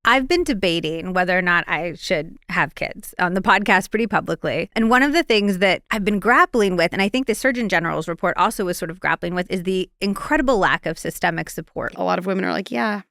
I've been debating whether or not I should have kids on the podcast pretty publicly. And one of the things that I've been grappling with, and I think the Surgeon General's report also was sort of grappling with, is the incredible lack of systemic support. A lot of women are like, yeah,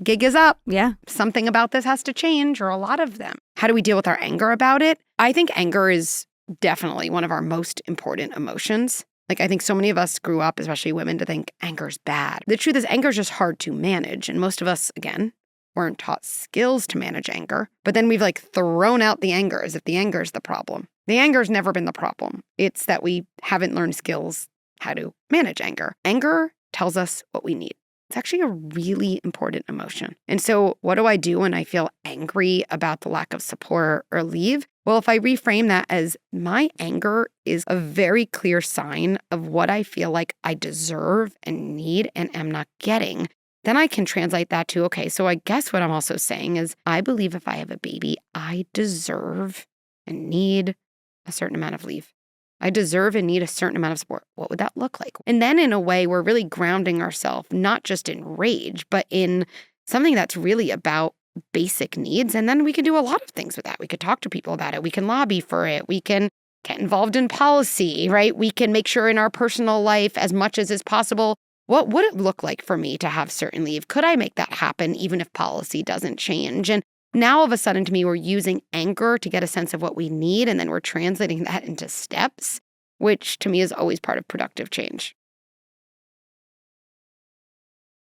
gig is up. Yeah. Something about this has to change, or a lot of them. How do we deal with our anger about it? I think anger is definitely one of our most important emotions. Like, I think so many of us grew up, especially women, to think anger's bad. The truth is anger is just hard to manage. And most of us, again, weren't taught skills to manage anger. But then we've like thrown out the anger as if the anger is the problem. The anger's never been the problem. It's that we haven't learned skills how to manage anger. Anger tells us what we need. It's actually a really important emotion. And so what do I do when I feel angry about the lack of support or leave? Well, if I reframe that as my anger is a very clear sign of what I feel like I deserve and need and am not getting, then I can translate that to, okay, so I guess what I'm also saying is I believe if I have a baby, I deserve and need a certain amount of leave. I deserve and need a certain amount of support. What would that look like? And then in a way, we're really grounding ourselves, not just in rage, but in something that's really about basic needs. And then we can do a lot of things with that. We could talk to people about it. We can lobby for it. We can get involved in policy, right? We can make sure in our personal life, as much as is possible, what would it look like for me to have certain leave? Could I make that happen even if policy doesn't change? And now all of a sudden, to me, we're using anger to get a sense of what we need, and then we're translating that into steps, which to me is always part of productive change.